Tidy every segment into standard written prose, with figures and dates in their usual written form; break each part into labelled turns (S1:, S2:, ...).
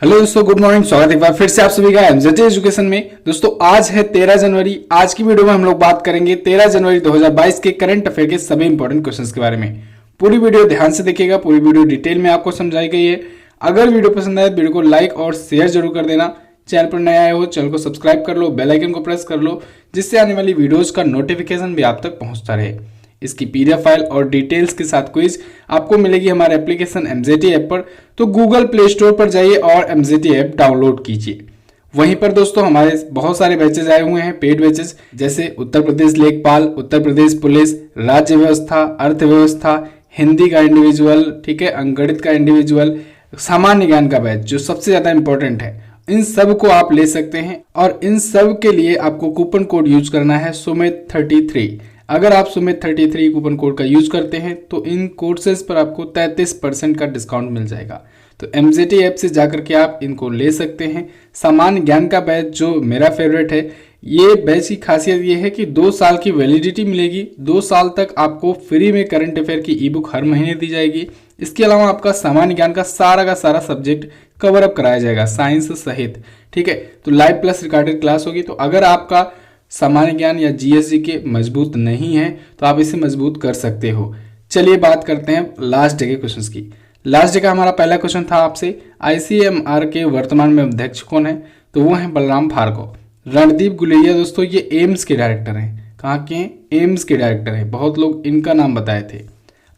S1: Hello दोस्तों, good morning. स्वागत है एक बार फिर से आप सभी का एमजेटी एजुकेशन में। दोस्तों आज है 13 जनवरी। आज की वीडियो में हम लोग बात करेंगे 13 जनवरी 2022 के करंट अफेयर के सभी इंपॉर्टेंट क्वेश्चंस के बारे में। पूरी वीडियो ध्यान से देखिएगा, पूरी वीडियो डिटेल में आपको समझाई गई है। अगर वीडियो पसंद आए वीडियो को लाइक और शेयर जरूर कर देना। चैनल पर नए आए हो चैनल को सब्सक्राइब कर लो, बेल आइकन को प्रेस कर लो, जिससे आने वाली वीडियोज का नोटिफिकेशन भी आप तक पहुंचता रहे। इसकी पीडीएफ फाइल और डिटेल्स के साथ क्विज आपको मिलेगी हमारे एप्लीकेशन एमजेटी ऐप पर। तो गूगल प्ले स्टोर पर जाइए और एमजेटी ऐप डाउनलोड कीजिए। वहीं पर दोस्तों हमारे बहुत सारे बैचेज आए हुए हैं, पेड बैचेज, जैसे उत्तर प्रदेश लेखपाल, उत्तर प्रदेश पुलिस, राज्य व्यवस्था, अर्थव्यवस्था, हिंदी का इंडिविजुअल, ठीक है, अंकगणित का इंडिविजुअल, सामान्य ज्ञान का बैच जो सबसे ज्यादा इंपॉर्टेंट है। इन सब को आप ले सकते हैं और इन सब के लिए आपको कूपन कोड यूज करना है सुमित33। अगर आप सुमित33 कूपन कोड का यूज करते हैं तो इन कोर्सेज पर आपको 33% का डिस्काउंट मिल जाएगा। तो एमजेटी ऐप से जाकर के आप इनको ले सकते हैं। सामान्य ज्ञान का बैच जो मेरा फेवरेट है, ये बैच की खासियत ये है कि 2 साल की वैलिडिटी मिलेगी। 2 साल तक आपको फ्री में करंट अफेयर की ई बुक हर महीने दी जाएगी। इसके अलावा आपका सामान्य ज्ञान का सारा सब्जेक्ट कवर अप कराया जाएगा, साइंस सहित, ठीक है। तो लाइव प्लस रिकॉर्डेड क्लास होगी। तो अगर आपका सामान्य ज्ञान या जीएसजी के मजबूत नहीं है तो आप इसे मजबूत कर सकते हो। चलिए बात करते हैं लास्ट डे के क्वेश्चंस की। लास्ट डे का हमारा पहला क्वेश्चन था आपसे, आईसीएमआर के वर्तमान में अध्यक्ष कौन है? तो वो हैं बलराम भार्गव। रणदीप गुलेरिया दोस्तों ये एम्स के डायरेक्टर हैं। कहाँ के हैं? एम्स के डायरेक्टर हैं। बहुत लोग इनका नाम बताए थे।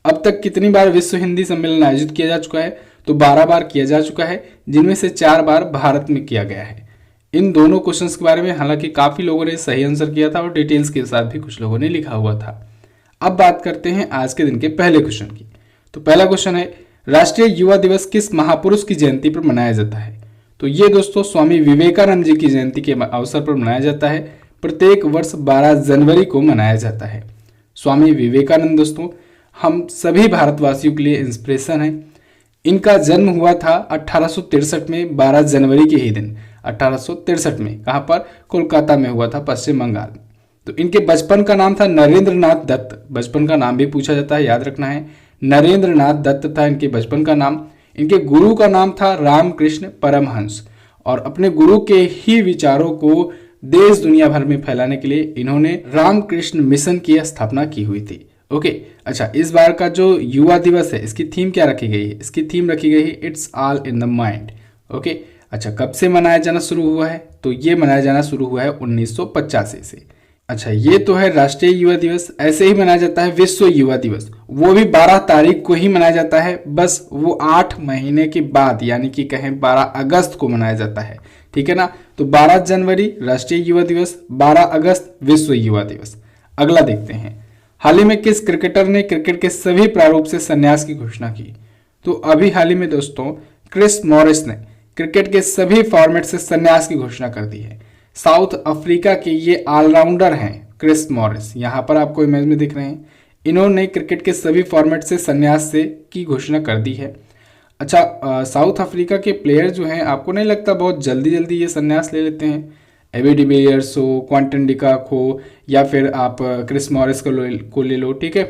S1: अब तक कितनी बार विश्व हिंदी सम्मेलन आयोजित किया जा चुका है? तो 12 बार किया जा चुका है, जिनमें से 4 बार भारत में किया गया है। इन दोनों क्वेश्चंस के बारे में हालांकि काफी लोगों ने सही आंसर किया था और डिटेल्स के साथ भी कुछ लोगों ने लिखा हुआ था। अब बात करते हैं आज के दिन के पहले क्वेश्चन की। तो पहला क्वेश्चन है, राष्ट्रीय युवा दिवस किस महापुरुष की जयंती पर मनाया जाता है? तो ये दोस्तों स्वामी विवेकानंद जी की जयंती के अवसर पर मनाया जाता है। प्रत्येक वर्ष 12 जनवरी को मनाया जाता है। स्वामी विवेकानंद दोस्तों हम सभी भारतवासियों के लिए इंस्पिरेशन है। इनका जन्म हुआ था 1863 में 12 जनवरी के ही दिन, 1863 में। कहाँ पर? कोलकाता में हुआ था, पश्चिम बंगाल में। तो इनके बचपन का नाम था नरेंद्र नाथ दत्त। बचपन का नाम भी पूछा जाता है, याद रखना है। नरेंद्र नाथ दत्त था इनके बचपन का नाम। इनके गुरु का नाम था रामकृष्ण परमहंस। और अपने गुरु के ही विचारों को देश दुनिया भर में फैलाने के लिए इन्होंने रामकृष्ण मिशन की स्थापना की हुई थी। ओके अच्छा, इस बार का जो युवा दिवस है इसकी थीम क्या रखी गई है? इसकी थीम रखी गई है it's all in the mind. Okay अच्छा, कब से मनाया जाना शुरू हुआ है? तो ये मनाया जाना शुरू हुआ है 1985 से। अच्छा, ये तो है राष्ट्रीय युवा दिवस। ऐसे ही मनाया जाता है विश्व युवा दिवस। वो भी 12 तारीख को ही मनाया जाता है, बस वो 8 महीने के बाद, यानी कि कहें 12 अगस्त को मनाया जाता है, ठीक है ना। तो 12 जनवरी राष्ट्रीय युवा दिवस, 12 अगस्त विश्व युवा दिवस। अगला देखते हैं, हाल ही में किस क्रिकेटर ने क्रिकेट के सभी प्रारूप से संन्यास की घोषणा की? तो अभी हाल ही में दोस्तों क्रिस मॉरिस ने क्रिकेट के सभी फॉर्मेट से संन्यास की घोषणा कर दी है। साउथ अफ्रीका के ये ऑलराउंडर हैं क्रिस मॉरिस, यहाँ पर आपको इमेज में दिख रहे हैं। इन्होंने क्रिकेट के सभी फॉर्मेट से संन्यास से की घोषणा कर दी है। अच्छा, साउथ अफ्रीका के प्लेयर जो हैं, आपको नहीं लगता बहुत जल्दी ये संन्यास ले लेते हैं? एबी डिविलियर्स हो, क्विंटन डिकॉक हो, या फिर आप क्रिस मॉरिस को ले लो, ठीक है,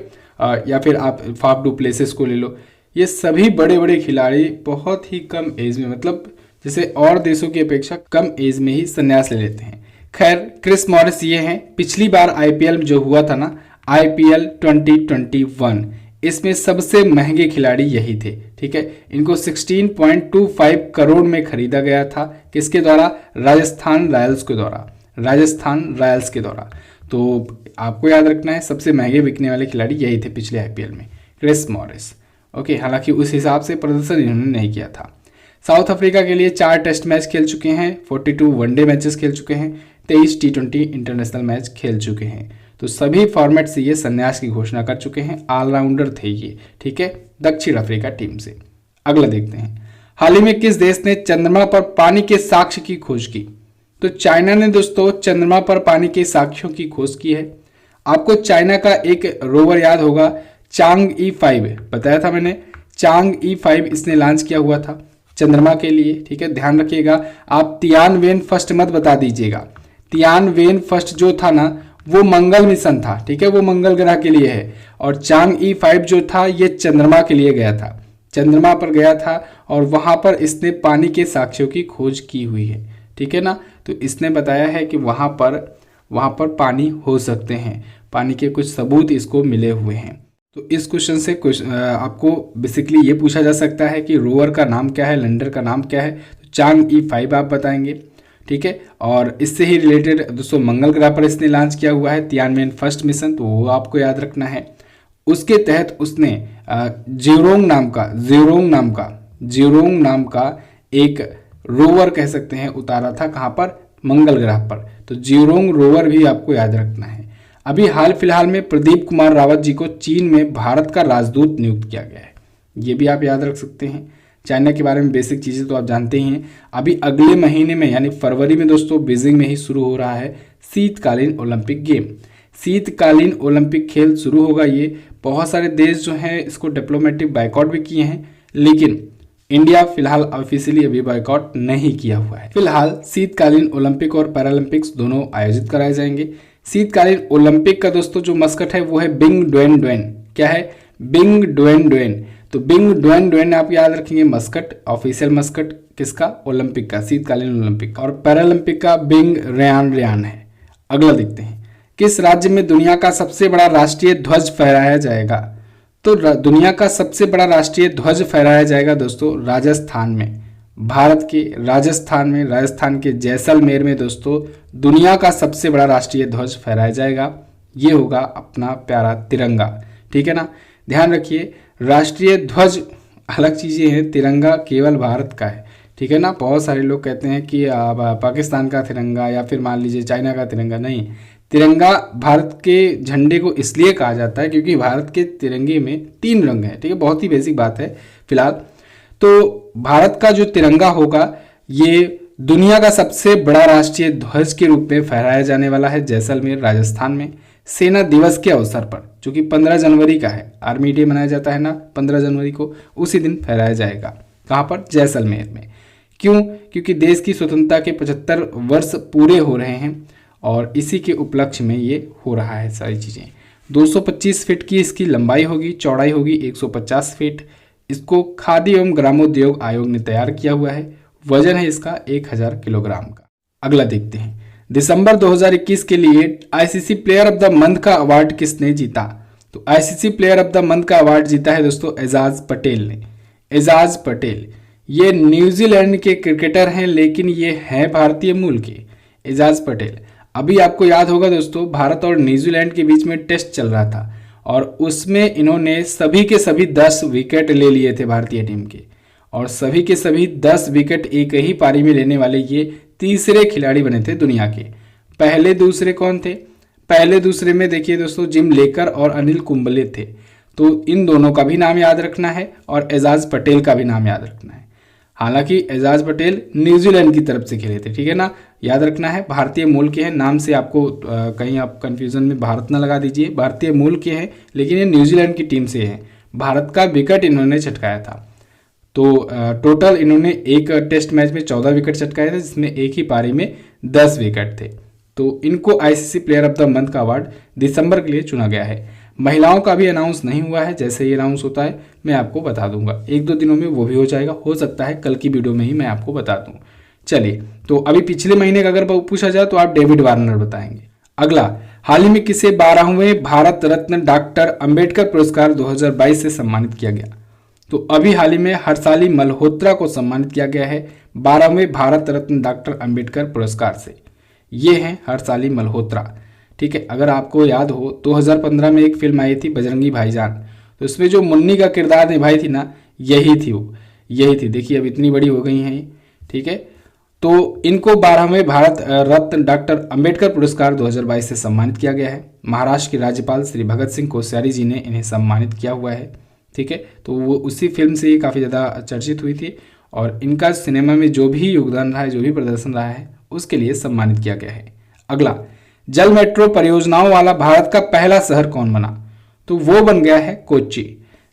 S1: या फिर आप फाफ डू प्लेसेस को ले लो। ये सभी बड़े बड़े खिलाड़ी बहुत ही कम एज में, मतलब जैसे और देशों की अपेक्षा कम एज में ही संन्यास ले लेते हैं। खैर, क्रिस मॉरिस ये हैं। पिछली बार आईपीएल जो हुआ था ना, आईपीएल 2021, इसमें सबसे महंगे खिलाड़ी यही थे, ठीक है। इनको 16.25 करोड़ में खरीदा गया था। किसके द्वारा? राजस्थान रॉयल्स के द्वारा। तो आपको याद रखना है सबसे महंगे बिकने वाले खिलाड़ी यही थे पिछले आईपीएल में, क्रिस मॉरिस। ओके, हालांकि उस हिसाब से प्रदर्शन इन्होंने नहीं किया था। साउथ अफ्रीका के लिए 4 टेस्ट मैच खेल चुके हैं, 42 वनडे मैचेस खेल चुके हैं, 23 टी20 इंटरनेशनल मैच खेल चुके हैं। तो सभी फॉर्मेट से ये संन्यास की घोषणा कर चुके हैं। ऑलराउंडर थे ये, ठीक है, दक्षिण अफ्रीका टीम से। अगला देखते हैं, हाल ही में किस देश ने चंद्रमा पर पानी के साक्ष्य की खोज की? तो चाइना ने दोस्तों चंद्रमा पर पानी के साक्ष्यों की खोज की है। आपको चाइना का एक रोवर याद होगा, चांग-ई 5, बताया था मैंने। चांग-ई 5 इसने लॉन्च किया हुआ था चंद्रमा के लिए, ठीक है, ध्यान रखिएगा। आप तियानवेन फर्स्ट मत बता दीजिएगा। तियानवेन फर्स्ट जो था ना, वो मंगल मिशन था, ठीक है, वो मंगल ग्रह के लिए है। और चांग-ई 5 जो था ये चंद्रमा के लिए गया था। चंद्रमा पर गया था और वहां पर इसने पानी के साक्ष्यों की खोज की हुई है। ठीक है ना, तो इसने बताया है कि वहां पर पानी हो सकते हैं, पानी के कुछ सबूत इसको मिले हुए हैं। तो इस क्वेश्चन से आपको बेसिकली ये पूछा जा सकता है कि रोवर का नाम क्या है, लैंडर का नाम क्या है, तो चांग-ई 5 आप बताएंगे। ठीक है, और इससे ही रिलेटेड दोस्तों मंगल ग्रह पर इसने लॉन्च किया हुआ है तियानमेन फर्स्ट मिशन, तो वो आपको याद रखना है। उसके तहत उसने ज़ेरोंग नाम का एक रोवर कह सकते हैं उतारा था, कहाँ पर, मंगल ग्रह पर। तो ज़ेरोंग रोवर भी आपको याद रखना है। अभी हाल फिलहाल में प्रदीप कुमार रावत जी को चीन में भारत का राजदूत नियुक्त किया गया है, ये भी आप याद रख सकते हैं। चाइना के बारे में बेसिक चीज़ें तो आप जानते ही हैं। अभी अगले महीने में यानी फरवरी में दोस्तों बीजिंग में ही शुरू हो रहा है शीतकालीन ओलंपिक गेम। शीतकालीन ओलंपिक खेल शुरू होगा। ये बहुत सारे देश जो हैं इसको डिप्लोमेटिक बायकॉट भी किए हैं, लेकिन इंडिया फिलहाल ऑफिशियली अभी बायकॉट नहीं किया हुआ है। फिलहाल शीतकालीन ओलंपिक और पैरालंपिक्स दोनों आयोजित कराए जाएंगे। शीतकालीन ओलंपिक का दोस्तों जो मस्कट है वो है बिंग डुएन डुएन। क्या है? Bing Dwen Dwen. तो बिंग डुएन डुएन आप याद रखेंगे मस्कट, ऑफिशियल मस्कट किसका? ओलंपिक का, शीतकालीन ओलंपिक। और पैरालंपिक का बिंग रेयान रेयान है। अगला देखते हैं, किस राज्य में दुनिया का सबसे बड़ा राष्ट्रीय ध्वज फहराया जाएगा? तो दुनिया का सबसे बड़ा राष्ट्रीय ध्वज फहराया जाएगा दोस्तों राजस्थान में। भारत के राजस्थान में, राजस्थान के जैसलमेर में दोस्तों दुनिया का सबसे बड़ा राष्ट्रीय ध्वज फहराया जाएगा। ये होगा अपना प्यारा तिरंगा। ठीक है ना, ध्यान रखिए राष्ट्रीय ध्वज अलग चीज़ें हैं, तिरंगा केवल भारत का है। ठीक है ना, बहुत सारे लोग कहते हैं कि पाकिस्तान का तिरंगा या फिर मान लीजिए चाइना का तिरंगा। नहीं, तिरंगा भारत के झंडे को इसलिए कहा जाता है क्योंकि भारत के तिरंगे में 3 रंग हैं। ठीक है, बहुत ही बेसिक बात है। फिलहाल तो भारत का जो तिरंगा होगा ये दुनिया का सबसे बड़ा राष्ट्रीय ध्वज के रूप में फहराया जाने वाला है जैसलमेर राजस्थान में सेना दिवस के अवसर पर, जो कि 15 जनवरी का है। आर्मी डे मनाया जाता है ना 15 जनवरी को, उसी दिन फहराया जाएगा। कहाँ पर? जैसलमेर में। क्यों? क्योंकि देश की स्वतंत्रता के 75 वर्ष पूरे हो रहे हैं और इसी के उपलक्ष्य में ये हो रहा है सारी चीज़ें। 225 फीट की इसकी लंबाई होगी, चौड़ाई होगी 150 फीट। इसको खादी एवं ग्रामोद्योग आयोग ने तैयार किया हुआ है। वजन है इसका 1000 किलोग्राम का। अगला देखते हैं, दिसंबर 2021 के लिए ICC player of the month का अवार्ड किसने जीता? तो ICC player of the month का अवार्ड जीता है दोस्तों एजाज पटेल ने। एजाज पटेल ये न्यूजीलैंड के क्रिकेटर हैं, लेकिन ये हैं भारतीय मूल के। एजाज पटेल, अभी आपको याद होगा दोस्तों भारत और न्यूजीलैंड के बीच में टेस्ट चल रहा था और उसमें इन्होंने सभी के सभी 10 विकेट ले लिए थे भारतीय टीम के, और सभी के सभी 10 विकेट एक ही पारी में लेने वाले ये तीसरे खिलाड़ी बने थे दुनिया के। पहले दूसरे कौन थे? पहले दूसरे में देखिए दोस्तों जिम लेकर और अनिल कुंबले थे। तो इन दोनों का भी नाम याद रखना है और एजाज पटेल का भी नाम याद रखना है। हालांकि एजाज पटेल न्यूजीलैंड की तरफ से खेले थे। ठीक है ना, याद रखना है भारतीय मूल के हैं। नाम से आपको कहीं आप कंफ्यूजन में भारत ना लगा दीजिए, भारतीय मूल के हैं लेकिन ये न्यूजीलैंड की टीम से हैं। भारत का विकेट इन्होंने चटकाया था। तो टोटल इन्होंने एक टेस्ट मैच में 14 विकेट चटकाए थे, जिसमें एक ही पारी में 10 विकेट थे। तो इनको ICC player of the month का अवार्ड दिसंबर के लिए चुना गया है। महिलाओं का भी अनाउंस नहीं हुआ है, जैसे ही अनाउंस होता है मैं आपको बता दूंगा। 1-2 दिनों में वो भी हो जाएगा, हो सकता है कल की वीडियो में ही मैं आपको बता दूं। चलिए, तो अभी पिछले महीने का अगर पूछा जाए तो आप डेविड वार्नर बताएंगे। अगला, हाल ही में किसे 12वें भारत रत्न डॉक्टर अंबेडकर पुरस्कार 2022 से सम्मानित किया गया? तो अभी हाल ही में हर्षाली मल्होत्रा को सम्मानित किया गया है 12वें भारत रत्न डॉक्टर अंबेडकर पुरस्कार से। ये हैं हर्षाली मल्होत्रा। ठीक है, अगर आपको याद हो 2015 में एक फिल्म आई थी बजरंगी भाईजान, तो उसमें जो मुन्नी का किरदार निभाई थी ना, यही थी। देखिए अब इतनी बड़ी हो गई हैं। ठीक है, तो इनको 12वें भारत रत्न डॉक्टर अंबेडकर पुरस्कार 2022 से सम्मानित किया गया है। महाराष्ट्र के राज्यपाल श्री भगत सिंह कोश्यारी जी ने इन्हें सम्मानित किया हुआ है। ठीक है, तो वो उसी फिल्म से ये काफ़ी ज़्यादा चर्चित हुई थी और इनका सिनेमा में जो भी योगदान रहा है, जो भी प्रदर्शन रहा है, उसके लिए सम्मानित किया गया है। अगला, जल मेट्रो परियोजनाओं वाला भारत का पहला शहर कौन बना? तो वो बन गया है कोच्चि।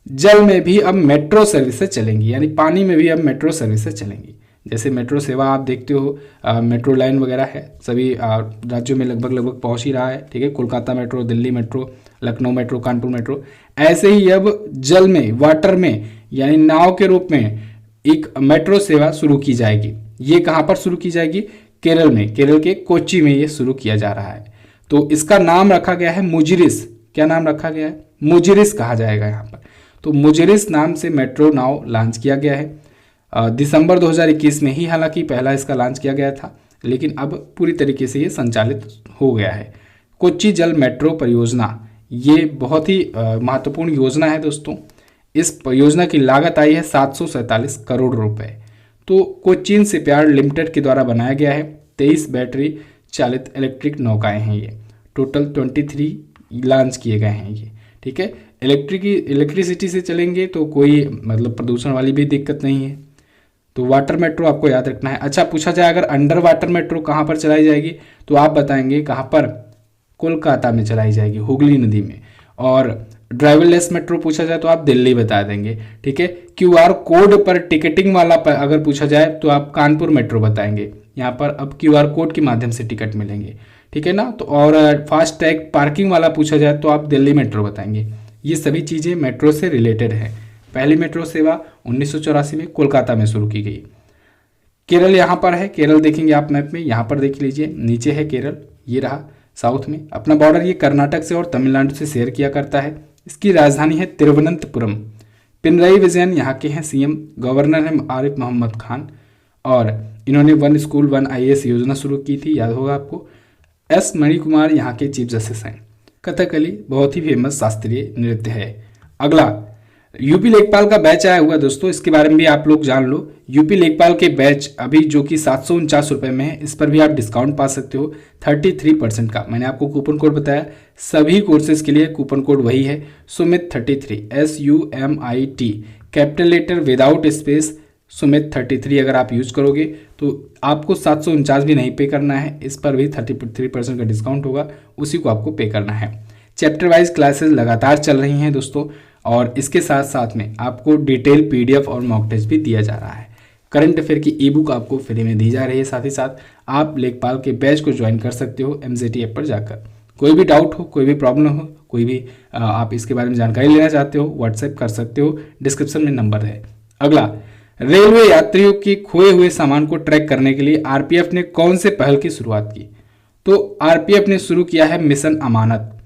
S1: जल में भी अब मेट्रो सर्विसेज चलेंगी, यानी पानी में भी अब मेट्रो सर्विसेज चलेंगी। जैसे मेट्रो सेवा आप देखते हो, मेट्रो लाइन वगैरह है सभी राज्यों में लगभग पहुंच ही रहा है। ठीक है, Kolkata metro, Delhi metro, Lucknow metro, Kanpur metro. ऐसे ही अब जल में, वाटर में, यानी नाव के रूप में एक मेट्रो सेवा शुरू की जाएगी। ये कहाँ पर शुरू की जाएगी? केरल में, केरल के कोच्चि में ये शुरू किया जा रहा है। तो इसका नाम रखा गया है मुजिरिस। क्या नाम रखा गया है? मुजिरिस कहा जाएगा यहाँ पर। तो मुजिरिस नाम से मेट्रो नाव लॉन्च किया गया है दिसंबर 2021 में ही, हालांकि पहला इसका लॉन्च किया गया था, लेकिन अब पूरी तरीके से ये संचालित हो गया है। कोच्चि जल मेट्रो परियोजना, ये बहुत ही महत्वपूर्ण योजना है दोस्तों। इस परियोजना की लागत आई है 747 करोड़ रुपए। तो कोचीन शिपयार्ड लिमिटेड के द्वारा बनाया गया है। 23 बैटरी चालित इलेक्ट्रिक नौकाएं हैं ये। टोटल 23 लॉन्च किए गए हैं ये। ठीक है, इलेक्ट्रिसिटी से चलेंगे तो कोई मतलब प्रदूषण वाली भी दिक्कत नहीं है। तो वाटर मेट्रो आपको याद रखना है। अच्छा, पूछा जाए अगर अंडर वाटर मेट्रो कहाँ पर चलाई जाएगी, तो आप बताएंगे कहाँ पर? कोलकाता में चलाई जाएगी, हुगली नदी में। और ड्राइवरलेस मेट्रो पूछा जाए तो आप दिल्ली बता देंगे। ठीक है, क्यूआर कोड पर टिकटिंग वाला अगर पूछा जाए तो आप कानपुर मेट्रो बताएंगे। यहाँ पर अब क्यूआर कोड के माध्यम से टिकट मिलेंगे। ठीक है ना। तो और फास्ट टैग पार्किंग वाला पूछा जाए तो आप दिल्ली मेट्रो बताएंगे। ये सभी चीज़ें मेट्रो से रिलेटेड है। पहली मेट्रो सेवा 1984 में कोलकाता में शुरू की गई। केरल यहाँ पर है, केरल देखेंगे आप मैप में, यहाँ पर देख लीजिए, नीचे है केरल, ये रहा साउथ में। अपना बॉर्डर ये कर्नाटक से और तमिलनाडु से शेयर किया करता है। इसकी राजधानी है तिरुवनंतपुरम। पिनराई विजयन यहाँ के हैं सीएम, गवर्नर है आरिफ मोहम्मद खान, और इन्होंने वन स्कूल वन आईएएस योजना शुरू की थी, याद होगा आपको। एस मणिकुमार यहाँ के चीफ जस्टिस हैं। कथकली बहुत ही फेमस शास्त्रीय नृत्य है। अगला यूपी लेखपाल का बैच आया हुआ दोस्तों, इसके बारे में भी आप लोग जान लो। यूपी लेखपाल के बैच अभी जो कि 749 रुपये में है, इस पर भी आप डिस्काउंट पा सकते हो 33% का। मैंने आपको कूपन कोड बताया, सभी कोर्सेज के लिए कूपन कोड वही है, Sumit 33, SUMIT, capital letter without space, Sumit 33 अगर आप यूज करोगे तो आपको 749 भी नहीं पे करना है, इस पर भी 33% का डिस्काउंट होगा, उसी को आपको पे करना है। चैप्टर वाइज क्लासेस लगातार चल रही हैं दोस्तों, और इसके साथ साथ में आपको डिटेल PDF और मॉक टेस्ट भी दिया जा रहा है। करंट अफेयर की ई बुक आपको फ्री में दी जा रही है। साथ ही साथ आप लेखपाल के बैच को ज्वाइन कर सकते हो MZT ऐप पर जाकर। कोई भी डाउट हो, कोई भी प्रॉब्लम हो, कोई भी आप इसके बारे में जानकारी लेना चाहते हो, व्हाट्सएप कर सकते हो, डिस्क्रिप्शन में नंबर है। अगला, रेलवे यात्रियों के खोए हुए सामान को ट्रैक करने के लिए RPF ने कौन से पहल की शुरुआत की? तो RPF ने शुरू किया है मिशन अमानत।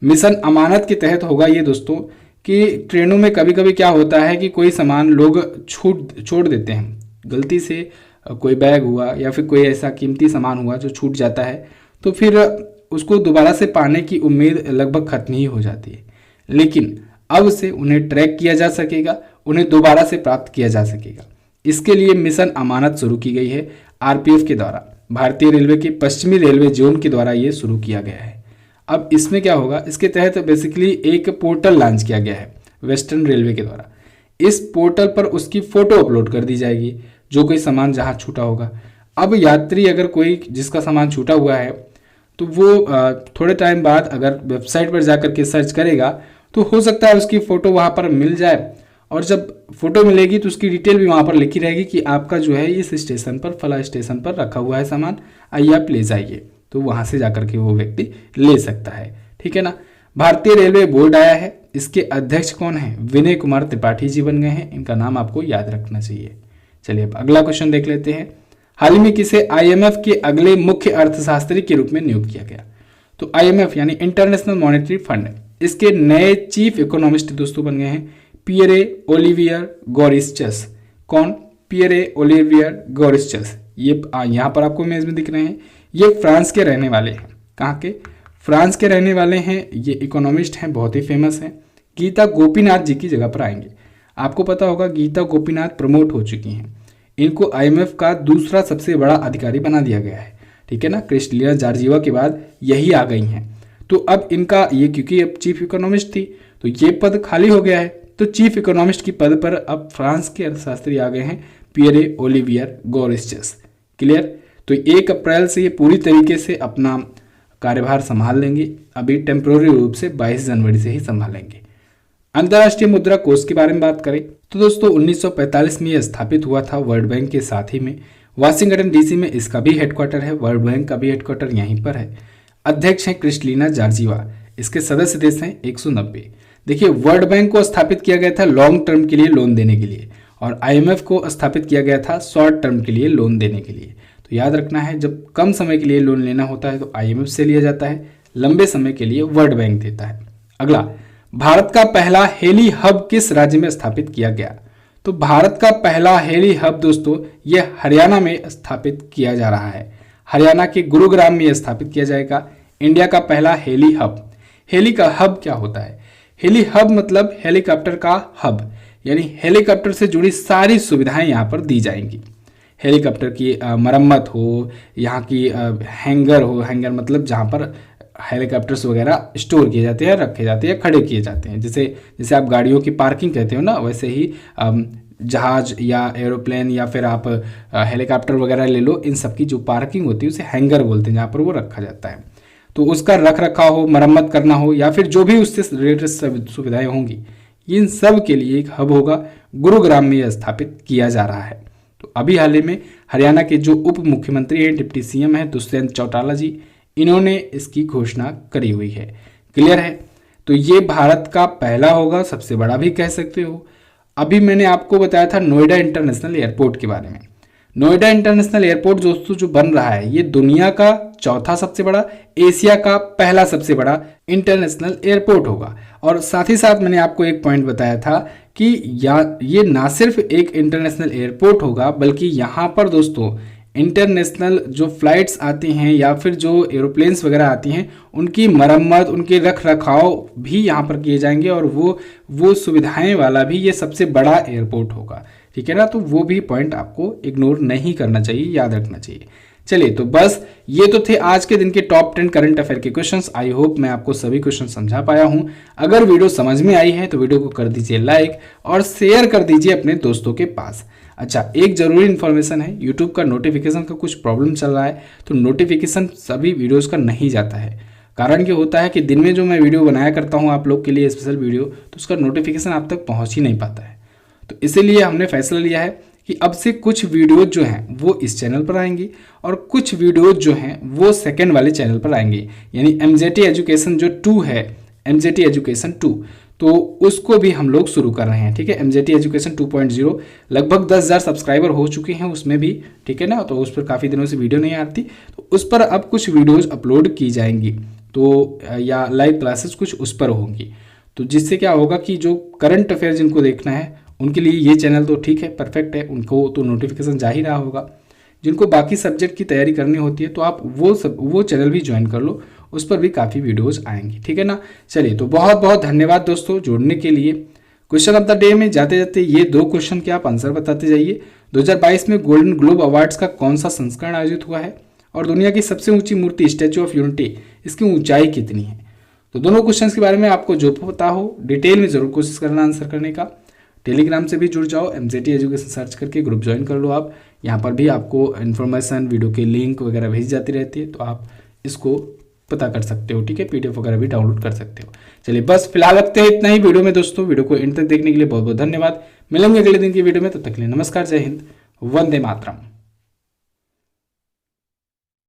S1: मिशन अमानत के तहत होगा ये दोस्तों कि ट्रेनों में कभी कभी क्या होता है कि कोई सामान लोग छोड़ देते हैं गलती से, कोई बैग हुआ या फिर कोई ऐसा कीमती सामान हुआ जो छूट जाता है, तो फिर उसको दोबारा से पाने की उम्मीद लगभग खत्म ही हो जाती है। लेकिन अब से उन्हें ट्रैक किया जा सकेगा, उन्हें दोबारा से प्राप्त किया जा सकेगा। इसके लिए मिशन अमानत शुरू की गई है RPF के द्वारा। भारतीय रेलवे के पश्चिमी रेलवे जोन के द्वारा ये शुरू किया गया है। अब इसमें क्या होगा, इसके तहत बेसिकली एक पोर्टल लॉन्च किया गया है वेस्टर्न रेलवे के द्वारा। इस पोर्टल पर उसकी फोटो अपलोड कर दी जाएगी, जो कोई सामान जहां छूटा होगा। अब यात्री अगर कोई जिसका सामान छूटा हुआ है तो वो थोड़े टाइम बाद अगर वेबसाइट पर जाकर के सर्च करेगा तो हो सकता है उसकी फ़ोटो वहाँ पर मिल जाए, और जब फोटो मिलेगी तो उसकी डिटेल भी वहाँ पर लिखी रहेगी कि आपका जो है इस स्टेशन पर, फला स्टेशन पर रखा हुआ है सामान, आइए आप ले जाइए। तो वहाँ से जाकर के वो व्यक्ति ले सकता है। ठीक है ना। भारतीय रेलवे बोर्ड आया है, इसके अध्यक्ष कौन है? विनय कुमार त्रिपाठी जी बन गए हैं, इनका नाम आपको याद रखना चाहिए। चलिए अब अगला क्वेश्चन देख लेते हैं। हाल ही में किसे IMF के अगले मुख्य अर्थशास्त्री के रूप में नियुक्त किया गया? तो IMF यानी इंटरनेशनल मॉनेटरी फंड, इसके नए चीफ इकोनॉमिस्ट दोस्तों बन गए हैं पियरे ओलिवियर गॉरिस्चस। कौन? Pierre Olivier Gourinchas. ये यहाँ पर आपको इमेज में दिख रहे हैं, ये फ्रांस के रहने वाले हैं। कहाँ के? फ्रांस के रहने वाले हैं। ये इकोनॉमिस्ट हैं, बहुत ही फेमस हैं। गीता गोपीनाथ जी की जगह पर आएंगे। आपको पता होगा गीता गोपीनाथ प्रमोट हो चुकी हैं, इनको IMF का दूसरा सबसे बड़ा अधिकारी बना दिया गया है। ठीक है ना, क्रिस्टलिना जॉर्जिवा के बाद यही आ गई हैं। तो अब इनका ये, क्योंकि अब चीफ इकोनॉमिस्ट थी तो ये पद खाली हो गया है, तो चीफ इकोनॉमिस्ट की पद पर अब फ्रांस के अर्थशास्त्री आ गए हैं पियरे ओलिवियर गॉरिस्चस। क्लियर? तो 1 अप्रैल से ये पूरी तरीके से अपना कार्यभार संभाल लेंगे। अभी टेम्प्रोरी रूप से 22 जनवरी से ही संभालेंगे। अंतर्राष्ट्रीय मुद्रा कोष के बारे में बात करें तो दोस्तों 1945 में यह स्थापित हुआ था वर्ल्ड बैंक के साथ ही में। वाशिंगटन डीसी में इसका भी हेडक्वार्टर है, वर्ल्ड बैंक का भी हेडक्वार्टर यहीं पर है। अध्यक्ष हैं क्रिस्टलिना जॉर्जिवा। इसके सदस्य देश हैं 190। देखिए, वर्ल्ड बैंक को स्थापित किया गया था लॉन्ग टर्म के लिए लोन देने के लिए, और IMF को स्थापित किया गया था शॉर्ट टर्म के लिए लोन देने के लिए। तो याद रखना है, जब कम समय के लिए लोन लेना होता है तो IMF से लिया जाता है, लंबे समय के लिए वर्ल्ड बैंक देता है। अगला, भारत का पहला हेली हब किस राज्य में स्थापित किया गया? तो भारत का पहला हेली हब दोस्तों ये हरियाणा में स्थापित किया जा रहा है। हरियाणा के गुरुग्राम में यह स्थापित किया जाएगा इंडिया का पहला हेली हब। हेली का हब क्या होता है? हेली हब मतलब हेलीकॉप्टर का हब, यानी हेलीकॉप्टर से जुड़ी सारी सुविधाएं यहाँ पर दी जाएंगी। हेलीकॉप्टर की मरम्मत हो, यहाँ की हैंगर हो, हैंगर मतलब जहाँ पर हेलीकॉप्टर्स वगैरह स्टोर किए जाते हैं, रखे जाते हैं, खड़े किए जाते हैं। जैसे आप गाड़ियों की पार्किंग कहते हो ना, वैसे ही जहाज या एरोप्लेन या फिर आप हेलीकॉप्टर वगैरह ले लो, इन सब की जो पार्किंग होती है उसे हैंगर बोलते हैं, जहाँ पर वो रखा जाता है। तो उसका रख रखाव हो, मरम्मत करना हो, या फिर जो भी उससे रिलेटेड सुविधाएं होंगी, इन सब के लिए एक हब होगा। गुरुग्राम में यह स्थापित किया जा रहा है। तो अभी हाल ही में हरियाणा के जो उप मुख्यमंत्री हैं, डिप्टी CM हैं दुष्यंत चौटाला जी, इन्होंने इसकी घोषणा करी हुई है। क्लियर है? तो ये भारत का पहला होगा, सबसे बड़ा भी कह सकते हो। अभी मैंने आपको बताया था नोएडा इंटरनेशनल एयरपोर्ट के बारे में। नोएडा इंटरनेशनल एयरपोर्ट दोस्तों जो बन रहा है, ये दुनिया का चौथा सबसे बड़ा, एशिया का पहला सबसे बड़ा इंटरनेशनल एयरपोर्ट होगा। और साथ ही साथ मैंने आपको एक पॉइंट बताया था कि ये ना सिर्फ एक इंटरनेशनल एयरपोर्ट होगा, बल्कि यहाँ पर दोस्तों इंटरनेशनल जो फ्लाइट्स आती हैं या फिर जो एरोप्लेन्स वगैरह आती हैं, उनकी मरम्मत, उनके रख रखाव भी यहाँ पर किए जाएंगे, और वो सुविधाएं वाला भी ये सबसे बड़ा एयरपोर्ट होगा। ठीक है ना? तो वो भी पॉइंट आपको इग्नोर नहीं करना चाहिए, याद रखना चाहिए। चलिए, तो बस ये तो थे आज के दिन के टॉप 10 करंट अफेयर के क्वेश्चंस। आई होप मैं आपको सभी क्वेश्चन समझा पाया हूं। अगर वीडियो समझ में आई है तो वीडियो को कर दीजिए लाइक और शेयर कर दीजिए अपने दोस्तों के पास। अच्छा, एक जरूरी इन्फॉर्मेशन है, यूट्यूब का नोटिफिकेशन का कुछ प्रॉब्लम चल रहा है, तो नोटिफिकेशन सभी वीडियोज़ का नहीं जाता है। कारण क्या होता है कि दिन में जो मैं वीडियो बनाया करता हूँ आप लोग के लिए स्पेशल वीडियो, तो उसका नोटिफिकेशन आप तक पहुँच ही नहीं पाता है। तो इसीलिए हमने फैसला लिया है कि अब से कुछ वीडियोज जो हैं वो इस चैनल पर आएंगी, और कुछ वीडियोज जो हैं वो सेकंड वाले चैनल पर आएंगे। यानी MJT एजुकेशन जो 2 है, MJT एजुकेशन 2, तो उसको भी हम लोग शुरू कर रहे हैं। ठीक है, MJT एजुकेशन 2.0 लगभग 10,000 सब्सक्राइबर हो चुके हैं उसमें भी। ठीक है ना? तो उस पर काफ़ी दिनों से वीडियो नहीं आती, तो उस पर अब कुछ वीडियोज़ अपलोड की जाएंगी, तो या लाइव क्लासेस कुछ उस पर होंगी। तो जिससे क्या होगा कि जो करंट अफेयर जिनको देखना है उनके लिए ये चैनल तो ठीक है, परफेक्ट है, उनको तो नोटिफिकेशन जा ही रहा होगा। जिनको बाकी सब्जेक्ट की तैयारी करनी होती है तो आप वो चैनल भी ज्वाइन कर लो, उस पर भी काफ़ी वीडियोस आएंगी। ठीक है ना? चलिए, तो बहुत बहुत धन्यवाद दोस्तों जुड़ने के लिए। क्वेश्चन ऑफ द डे में जाते जाते ये 2 क्वेश्चन के आप आंसर बताते जाइए। 2022 में गोल्डन ग्लोब अवार्ड्स का कौन सा संस्करण आयोजित हुआ है, और दुनिया की सबसे ऊंची मूर्ति स्टैच्यू ऑफ यूनिटी, इसकी ऊंचाई कितनी है? तो दोनों क्वेश्चन के बारे में आपको जो पता हो डिटेल में जरूर कोशिश करना आंसर करने का। टेलीग्राम से भी जुड़ जाओ, MJT एजुकेशन सर्च करके ग्रुप ज्वाइन कर लो आप। यहाँ पर भी आपको इन्फॉर्मेशन, वीडियो के लिंक वगैरह भेज जाती रहती है, तो आप इसको पता कर सकते हो। ठीक है, PDF वगैरह भी डाउनलोड कर सकते हो। चलिए, बस फिलहाल रखते हैं इतना ही वीडियो में दोस्तों। वीडियो को एंड तक देखने के लिए बहुत बहुत धन्यवाद। मिलेंगे अगले दिन की वीडियो में, तब तक के लिए नमस्कार, जय हिंद, वंदे मातरम।